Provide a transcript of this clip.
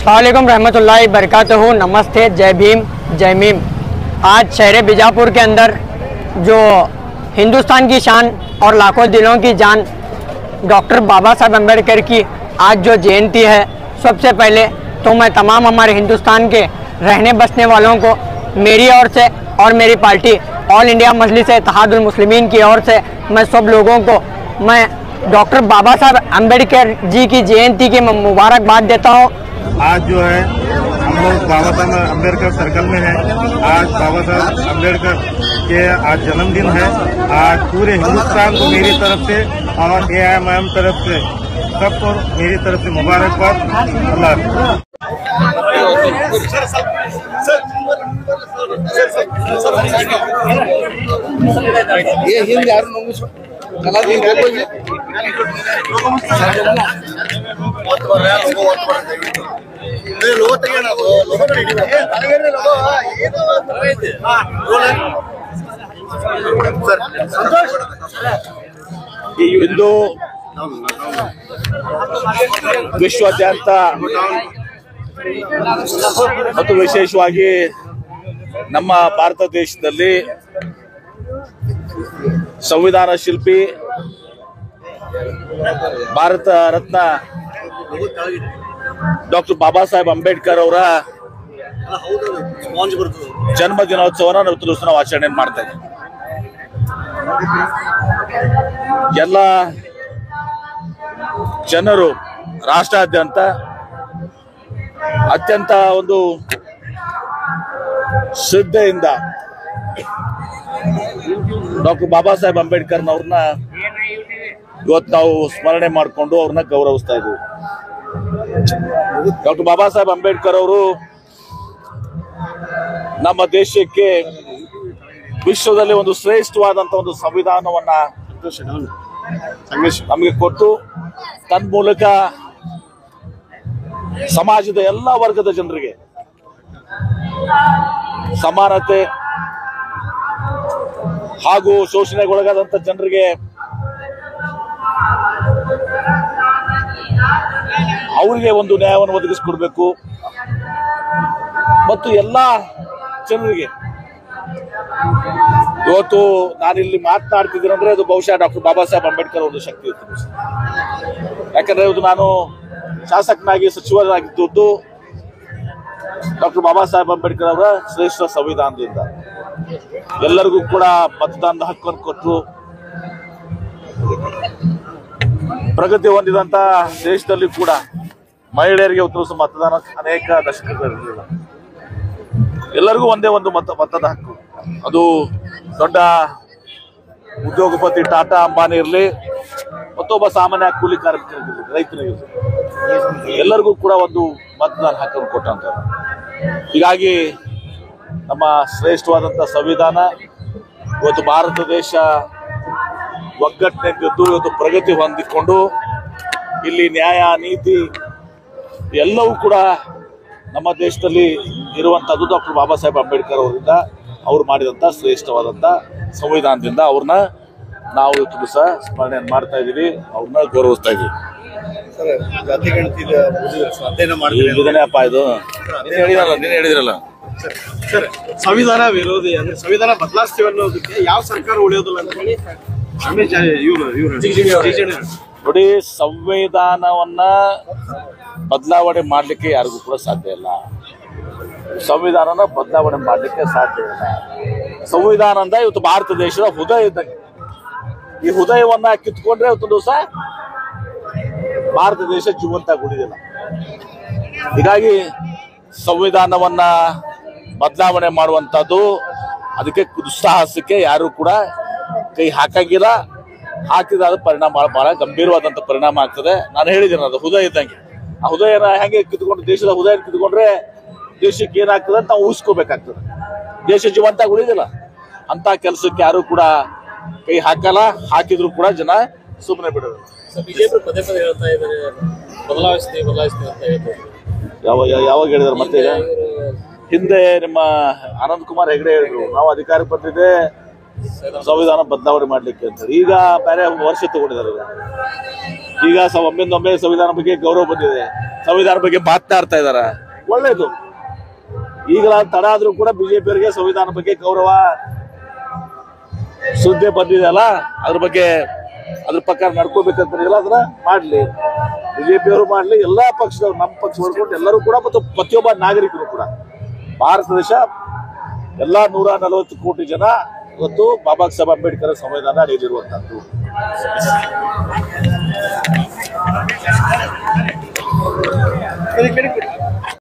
अस्सलामुअलैकुम रहमतुल्लाहि बरकातहू। नमस्ते, जय भीम, जय मीम। आज शहर बीजापुर के अंदर जो हिंदुस्तान की शान और लाखों दिलों की जान डॉक्टर बाबा साहब अम्बेडकर की आज जो जयंती है, सबसे पहले तो मैं तमाम हमारे हिंदुस्तान के रहने बसने वालों को मेरी ओर से और मेरी पार्टी ऑल इंडिया मजलिस इत्तेहादुल मुस्लिमीन की ओर से मैं सब लोगों को मैं डॉक्टर बाबा साहब अम्बेडकर जी की जयंती की मुबारकबाद देता हूँ। आज जो है हम लोग बाबा साहब अम्बेडकर सर्कल में हैं। आज बाबा साहब अम्बेडकर के आज जन्मदिन है। आज पूरे हिंदुस्तान को मेरी तरफ से और AIMIM तरफ से सबको मेरी तरफ से मुबारकबाद। अल्लाह ये हिंद यार कला दी ಇಂದು ವಿಶ್ವಾದ್ಯಂತ ಮತ್ತು ವಿಶೇಷವಾಗಿ ನಮ್ಮ ಭಾರತ ದೇಶದಲ್ಲಿ ಸಂವಿಧಾನ ಶಿಲ್ಪಿ ಭಾರತ ರತ್ನ ಡಾಕ್ಟರ್ ಬಾಬಾ ಸಾಹೇಬ್ ಅಂಬೇಡ್ಕರ್ ಅವರ ಜನ್ಮ ದಿನೋತ್ಸವನ ನಾವು ಆಚರಣೆ ಮಾಡ್ತಾ ಇದ್ದೀವಿ. ಎಲ್ಲ ಜನರು ರಾಷ್ಟ್ರಾದ್ಯಂತ ಅತ್ಯಂತ ಒಂದು ಶ್ರದ್ಧೆಯಿಂದ ಡಾಕ್ಟರ್ ಬಾಬಾ ಸಾಹೇಬ್ ಅಂಬೇಡ್ಕರ್ನವ್ರನ್ನ ಇವತ್ತು ನಾವು ಸ್ಮರಣೆ ಮಾಡಿಕೊಂಡು ಅವ್ರನ್ನ ಗೌರವಿಸ್ತಾ ಇದ್ದೀವಿ. ಡಾಕ್ಟರ್ ಬಾಬಾ ಸಾಹೇಬ್ ಅಂಬೇಡ್ಕರ್ ಅವರು ನಮ್ಮ ದೇಶಕ್ಕೆ ವಿಶ್ವದಲ್ಲಿ ಒಂದು ಶ್ರೇಷ್ಠವಾದಂತ ಒಂದು ಸಂವಿಧಾನವನ್ನ ನಮಗೆ ಕೊಟ್ಟು ತನ್ಮೂಲಕ ಸಮಾಜದ ಎಲ್ಲ ವರ್ಗದ ಜನರಿಗೆ ಸಮಾನತೆ ಹಾಗೂ ಶೋಷಣೆಗೊಳಗಾದಂತ ಜನರಿಗೆ ಅವರಿಗೆ ಒಂದು ನ್ಯಾಯವನ್ನು ಒದಗಿಸಿಕೊಡ್ಬೇಕು ಮತ್ತು ಎಲ್ಲ ಜನರಿಗೆ ಇವತ್ತು ನಾನಿಲ್ಲಿ ಮಾತನಾಡ್ತಿದ್ದೀನಿ ಅಂದ್ರೆ ಅದು ಬಹುಶಃ ಡಾಕ್ಟರ್ ಬಾಬಾ ಸಾಹೇಬ್ ಅಂಬೇಡ್ಕರ್ ಒಂದು ಶಕ್ತಿ ಇತ್ತು. ಯಾಕಂದ್ರೆ ಇವತ್ತು ನಾನು ಶಾಸಕನಾಗಿ ಸಚಿವರಾಗಿದ್ದು ಡಾಕ್ಟರ್ ಬಾಬಾ ಸಾಹೇಬ್ ಅಂಬೇಡ್ಕರ್ ಅವರ ಶ್ರೇಷ್ಠ ಸಂವಿಧಾನದಿಂದ ಎಲ್ಲರಿಗೂ ಕೂಡ ಮತದಾನದ ಹಕ್ಕನ್ನು ಕೊಟ್ಟರು. ಪ್ರಗತಿ ಹೊಂದಿದಂತ ದೇಶದಲ್ಲಿ ಕೂಡ ಮಹಿಳೆಯರಿಗೆ ಉತ್ತರಿಸುವ ಮತದಾನ ಅನೇಕ ದಶಕಗಳಿರಲಿಲ್ಲ. ಎಲ್ಲರಿಗೂ ಒಂದೇ ಒಂದು ಮತದ ಹಕ್ಕು. ಅದು ದೊಡ್ಡ ಉದ್ಯೋಗಪತಿ ಟಾಟಾ ಅಂಬಾನಿ ಇರಲಿ, ಮತ್ತೊಬ್ಬ ಸಾಮಾನ್ಯ ಕೂಲಿ ಕಾರ್ಮಿಕರಿರಲಿ, ರೈತರಿಗಿರಲಿ, ಎಲ್ಲರಿಗೂ ಕೂಡ ಒಂದು ಮತದಾನ ಹಕ್ಕನ್ನು ಕೊಟ್ಟಂತ. ಹೀಗಾಗಿ ನಮ್ಮ ಶ್ರೇಷ್ಠವಾದಂಥ ಸಂವಿಧಾನ ಇವತ್ತು ಭಾರತ ದೇಶ ಒಗ್ಗಟ್ಟಿನಿಂದ ಇವತ್ತು ಪ್ರಗತಿ ಹೊಂದಿಕೊಂಡು ಇಲ್ಲಿ ನ್ಯಾಯ ನೀತಿ ಎಲ್ಲವೂ ಕೂಡ ನಮ್ಮ ದೇಶದಲ್ಲಿ ಇರುವಂತದ್ದು ಡಾಕ್ಟರ್ ಬಾಬಾ ಸಾಹೇಬ್ ಅಂಬೇಡ್ಕರ್ ಅವರಿಂದ ಅವ್ರು ಮಾಡಿದಂತ ಶ್ರೇಷ್ಠವಾದಂತ ಸಂವಿಧಾನದಿಂದ ಅವ್ರನ್ನ ನಾವು ಇವತ್ತು ದಿವಸ ಸ್ಮರಣೆ ಮಾಡ್ತಾ ಇದೀವಿ, ಅವ್ರನ್ನ ಗೌರವಿಸ್ತಾ ಇದೀವಿ. ಇದನ್ನೇಪ್ಪ ಇದು ನೀನು ಹೇಳಿದ್ರಲ್ಲ ಸರ್, ಸಂವಿಧಾನ ವಿರೋಧಿ ಅಂದ್ರೆ ಸಂವಿಧಾನ ಬದಲಾಯಿಸ್ತೀವಿ ಅನ್ನೋದಕ್ಕೆ ಯಾವ ಸರ್ಕಾರ ಉಳಿಯೋದಿಲ್ಲ ಅಂತ ಹೇಳಿ ನೋಡಿ, ಸಂವಿಧಾನವನ್ನ ಬದಲಾವಣೆ ಮಾಡ್ಲಿಕ್ಕೆ ಯಾರಿಗೂ ಕೂಡ ಸಾಧ್ಯ ಇಲ್ಲ. ಸಂವಿಧಾನನ ಬದಲಾವಣೆ ಮಾಡ್ಲಿಕ್ಕೆ ಸಾಧ್ಯ ಇಲ್ಲ. ಸಂವಿಧಾನ ಅಂದ ಇವತ್ತು ಭಾರತ ದೇಶದ ಹೃದಯ ಇದ್ದಂಗೆ. ಈ ಹೃದಯವನ್ನ ಕಿತ್ಕೊಂಡ್ರೆ ಇವತ್ತು ದಿವಸ ಭಾರತ ದೇಶ ಜೀವಂತ ಉಳಿದಿಲ್ಲ. ಹೀಗಾಗಿ ಸಂವಿಧಾನವನ್ನ ಬದಲಾವಣೆ ಮಾಡುವಂತದ್ದು ಅದಕ್ಕೆ ದುಸ್ಸಾಹಸಕ್ಕೆ ಯಾರು ಕೂಡ ಕೈ ಹಾಕಂಗಿಲ್ಲ. ಹಾಕಿದ್ರೆ ಅದು ಪರಿಣಾಮ ಬಹಳ ಗಂಭೀರವಾದಂತ ಪರಿಣಾಮ ಆಗ್ತದೆ. ನಾನು ಹೇಳಿದ್ದೇನೆ, ಅದು ಹೃದಯ ಇದ್ದಂಗೆ. ಆ ಹೃದಯನ ಹೆಂಗೆ ಕಿತ್ಕೊಂಡು ದೇಶದ ಹೃದಯ ಕಿತ್ಕೊಂಡ್ರೆ ದೇಶಕ್ಕೆ ಏನಾಗ್ತದೆ ಅಂತ ನಾವು ಊಹಿಸ್ಕೋಬೇಕಾಗ್ತದೆ. ದೇಶ ಜೀವಂತ ಉಳಿದಿಲ್ಲ. ಅಂತ ಕೆಲಸಕ್ಕೆ ಯಾರು ಕೂಡ ಕೈ ಹಾಕಲ್ಲ. ಹಾಕಿದ್ರು ಕೂಡ ಜನ ಸುಮ್ಮನೆ ಬಿಡೋದು. ಬಿಜೆಪಿ ಪದೇ ಪದೇ ಹೇಳ್ತಾ ಇದ್ದಾರೆ ಬದಲಾಯಿಸ್ತೀವಿ ಅಂತ ಹೇಳ್ತಾರೆ. ಯಾವಾಗ ಹೇಳಿದಾರೆ? ಮತ್ತೆ ಹಿಂದೆ ನಿಮ್ಮ ಆನಂದ್ ಕುಮಾರ್ ಹೆಗಡೆ ಹೇಳಿದ್ರು, ನಾವು ಅಧಿಕಾರಕ್ಕೆ ಬಂದಿದ್ದೆ ಸಂವಿಧಾನ ಬದಲಾವಣೆ ಮಾಡ್ಲಿಕ್ಕೆ ಅಂತ. ಈಗ ಬೇರೆ ವರ್ಷ ತಗೊಂಡಿದ್ದಾರೆ. ಈಗ ಒಮ್ಮೆ ಸಂವಿಧಾನ ಬಗ್ಗೆ ಗೌರವ ಬಂದಿದೆ. ಸಂವಿಧಾನ ಬಗ್ಗೆ ಮಾತನಾಡ್ತಾ ಇದಾರೆ, ಒಳ್ಳೇದು. ಈಗ ತಡ ಆದ್ರೂ ಕೂಡ ಬಿಜೆಪಿಯವರಿಗೆ ಸಂವಿಧಾನ ಬಗ್ಗೆ ಗೌರವ ಸುದ್ದಿ ಬಂದಿದೆಯಲ್ಲ, ಅದ್ರ ಬಗ್ಗೆ ಅದ್ರ ಪ್ರಕಾರ ನಡ್ಕೋಬೇಕಂತ ಅದನ್ನ ಮಾಡ್ಲಿ, ಬಿಜೆಪಿಯವರು ಮಾಡ್ಲಿ, ಎಲ್ಲಾ ಪಕ್ಷದವರು, ನಮ್ಮ ಪಕ್ಷ ಹೊರಕೊಂಡು ಎಲ್ಲರೂ ಕೂಡ ಮತ್ತು ಪ್ರತಿಯೊಬ್ಬ ನಾಗರಿಕರು ಕೂಡ ಭಾರತ ದೇಶ ಎಲ್ಲ 140 ಕೋಟಿ ಜನ ಇವತ್ತು ಬಾಬಾ ಸಾಹೇಬ್ ಅಂಬೇಡ್ಕರ್ ಸಂವಿಧಾನ ಅಡಿಯಲ್ಲಿರುವಂತದ್ದು.